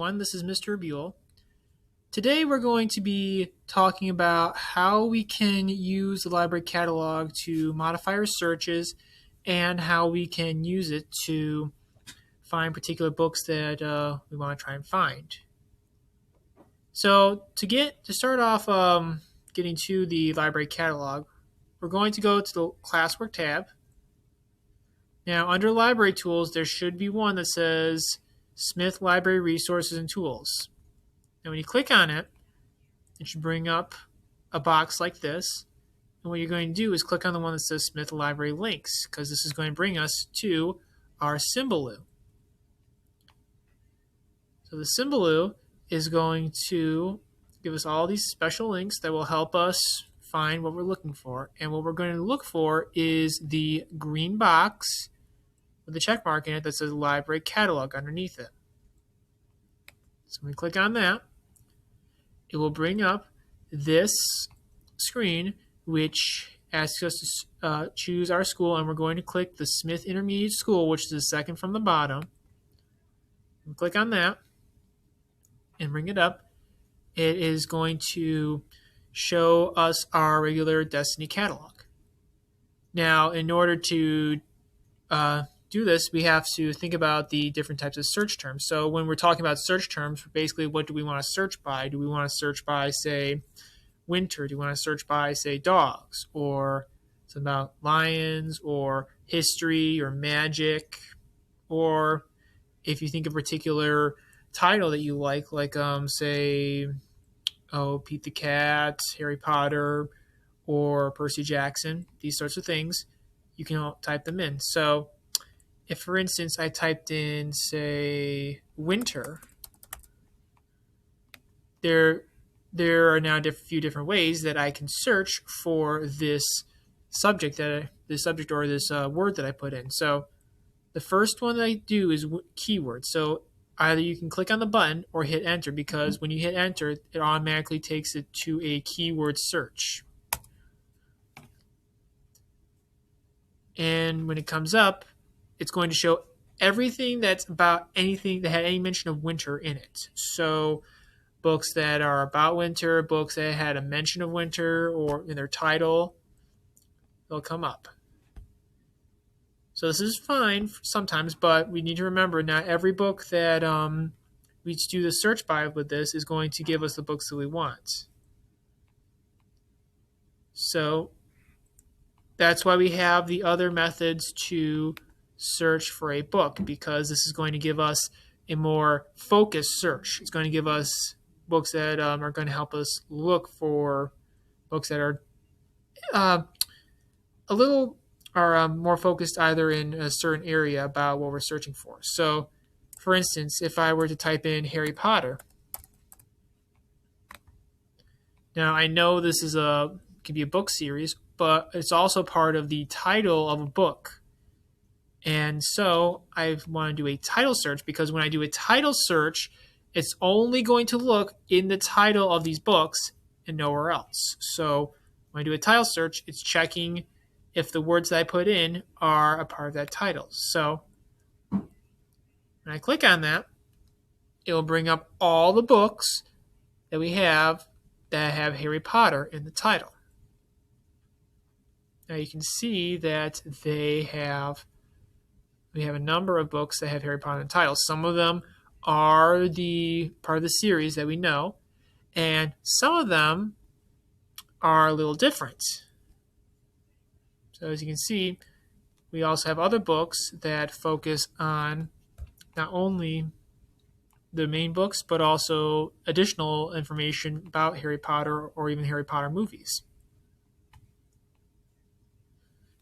This is Mr. Buell. Today we're going to be talking about how we can use the library catalog to modify our searches and how we can use it to find particular books that we want to try and find. So to start off getting to the library catalog, we're going to go to the classwork tab. Now under library tools, there should be one that says Smith Library Resources and Tools. And when you click on it, it should bring up a box like this. And what you're going to do is click on the one that says Smith Library Links, because this is going to bring us to our Symbaloo. So the Symbaloo is going to give us all these special links that will help us find what we're looking for. And what we're going to look for is the green box with the check mark in it that says Library Catalog underneath it. So when we click on that, it will bring up this screen, which asks us to choose our school, and we're going to click the Smith Intermediate School, which is the second from the bottom. And click on that and bring it up. It is going to show us our regular Destiny catalog. Now, in order to do this, we have to think about the different types of search terms. So when we're talking about search terms, basically what do we want to search by? Do we want to search by, say, winter? Do we want to search by, say, dogs? Or it's about lions or history or magic? Or if you think of a particular title that you like say, Pete the Cat, Harry Potter, or Percy Jackson, these sorts of things, you can type them in. So if, for instance, I typed in, say, winter, there are now a few different ways that I can search for this subject or this word that I put in. So the first one that I do is keyword. So either you can click on the button or hit enter, because when you hit enter, it automatically takes it to a keyword search. And when it comes up, it's going to show everything that's about anything that had any mention of winter in it. So books that are about winter, books that had a mention of winter or in their title, they'll come up. So this is fine sometimes, but we need to remember not every book that we do the search by with this is going to give us the books that we want. So that's why we have the other methods to search for a book, because this is going to give us a more focused search. It's going to give us books that are going to help us look for books that are more focused either in a certain area about what we're searching for. So, for instance, if I were to type in Harry Potter, now I know this is can be a book series, but it's also part of the title of a book. And so I want to do a title search, because when I do a title search, it's only going to look in the title of these books and nowhere else. So when I do a title search, it's checking if the words that I put in are a part of that title. So when I click on that, it will bring up all the books that we have that have Harry Potter in the title. Now you can see that we have a number of books that have Harry Potter in the title. Some of them are the part of the series that we know, and some of them are a little different. So as you can see, we also have other books that focus on not only the main books, but also additional information about Harry Potter or even Harry Potter movies.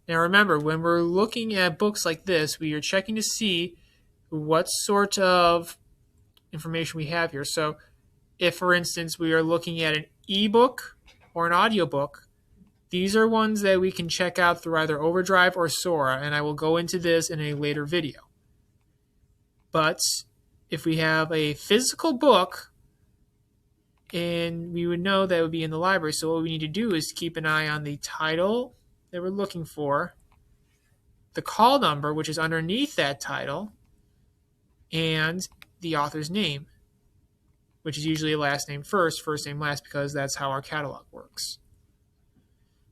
Now remember, when we're looking at books like this, we are checking to see what sort of information we have here. So if, for instance, we are looking at an ebook or an audiobook, these are ones that we can check out through either Overdrive or Sora, and I will go into this in a later video. But if we have a physical book, and we would know that it would be in the library, so what we need to do is keep an eye on the title that we're looking for, the call number, which is underneath that title, and the author's name. which is usually last name first name last, because that's how our catalog works.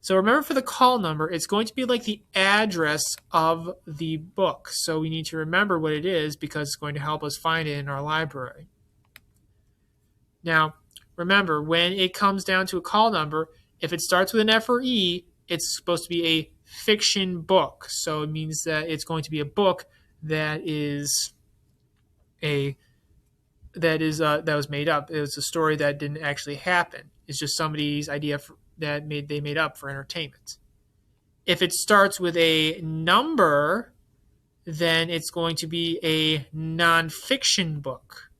So remember, for the call number, it's going to be like the address of the book. So we need to remember what it is because it's going to help us find it in our library. Now, remember, when it comes down to a call number, if it starts with an F or E, it's supposed to be a fiction book. So it means that it's going to be a book that was made up. It was a story that didn't actually happen. It's just somebody's idea they made up for entertainment. If it starts with a number, then it's going to be a nonfiction book.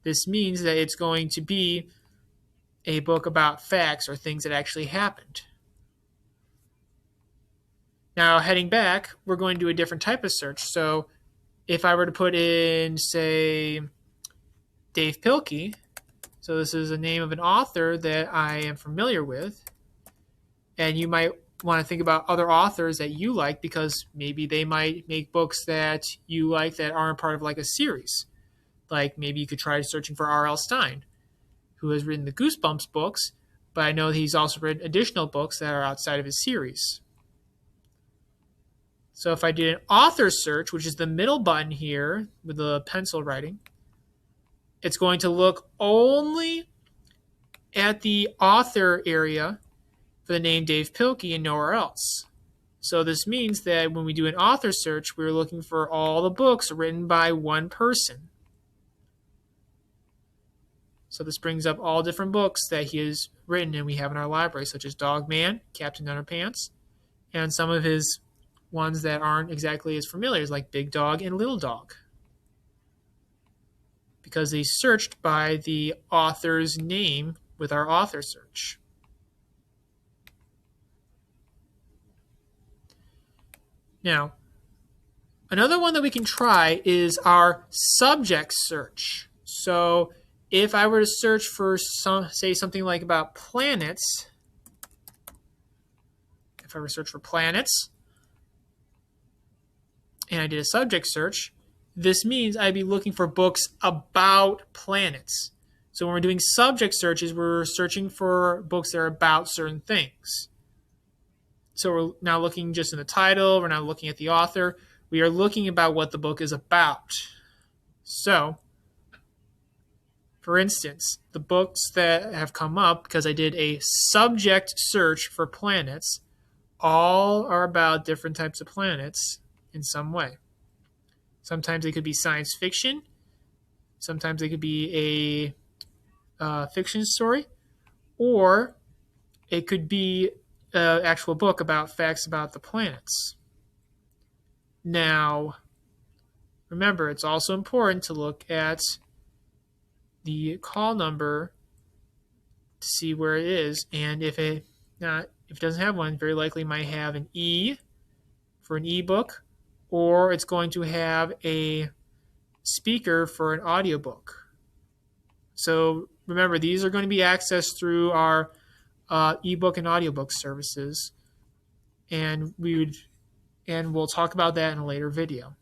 This means that it's going to be a book about facts or things that actually happened. Now, heading back, we're going to do a different type of search. So if I were to put in, say, Dav Pilkey, so this is the name of an author that I am familiar with, and you might want to think about other authors that you like, because maybe they might make books that you like that aren't part of like a series. Like maybe you could try searching for R.L. Stine, who has written the Goosebumps books, but I know he's also written additional books that are outside of his series. So if I did an author search, which is the middle button here with the pencil writing, it's going to look only at the author area for the name Dav Pilkey and nowhere else. So this means that when we do an author search, we're looking for all the books written by one person. So this brings up all different books that he has written and we have in our library, such as Dog Man, Captain Underpants, and some of his ones that aren't exactly as familiar, like Big Dog and Little Dog, because they searched by the author's name with our author search. Now, another one that we can try is our subject search. So if I were to search for something like about planets, if I were to search for planets, and I did a subject search, this means I'd be looking for books about planets. So when we're doing subject searches, we're searching for books that are about certain things. So we're now looking just in the title. We're not looking at the author. We are looking about what the book is about. So, for instance, the books that have come up, because I did a subject search for planets, all are about different types of planets in some way. Sometimes they could be science fiction. Sometimes they could be a fiction story. Or it could be an actual book about facts about the planets. Now, remember, it's also important to look at the call number to see where it is. And if it doesn't have one, very likely might have an E for an ebook, or it's going to have a speaker for an audiobook. So remember, these are going to be accessed through our ebook and audiobook services, and we'll talk about that in a later video.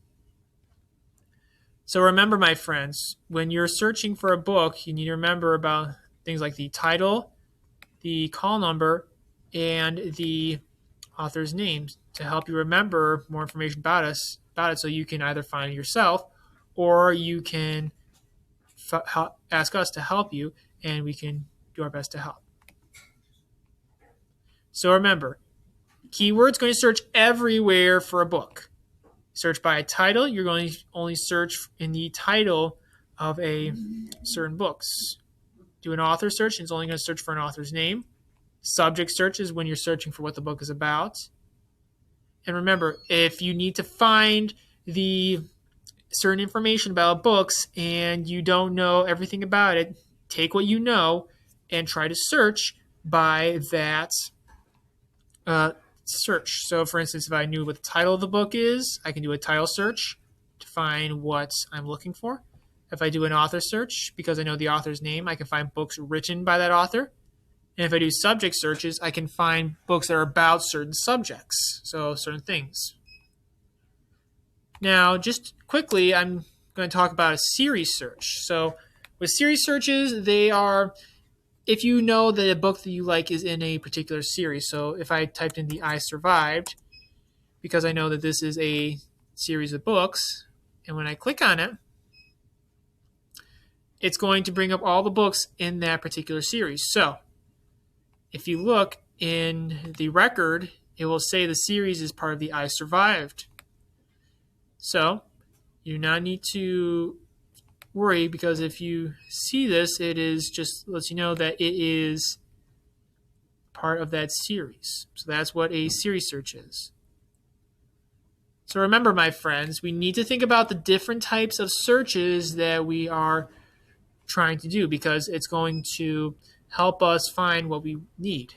So remember, my friends, when you're searching for a book, you need to remember about things like the title, the call number, and the author's name to help you remember more information about it, so you can either find it yourself or you can ask us to help you, and we can do our best to help. So remember, keywords going to search everywhere for a book. Search by a title, you're going to only search in the title of a certain books. Do an author search, and it's only going to search for an author's name. Subject search is when you're searching for what the book is about. And remember, if you need to find the certain information about books and you don't know everything about it, take what you know and try to search by that search. So for instance, if I knew what the title of the book is, I can do a title search to find what I'm looking for. If I do an author search, because I know the author's name, I can find books written by that author. And if I do subject searches, I can find books that are about certain subjects, so certain things. Now, just quickly, I'm going to talk about a series search. So With series searches, they are if you know that a book that you like is in a particular series. So if I typed in the I Survived, because I know that this is a series of books, and when I click on it, it's going to bring up all the books in that particular series. So if you look in the record, it will say the series is part of the I Survived. So you do not need to worry, because if you see this, it is just lets you know that it is part of that series. So that's what a series search is. So remember, my friends, we need to think about the different types of searches that we are trying to do, because it's going to help us find what we need.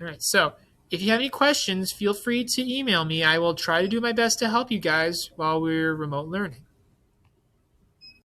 All right, so if you have any questions, feel free to email me. I will try to do my best to help you guys while we're remote learning.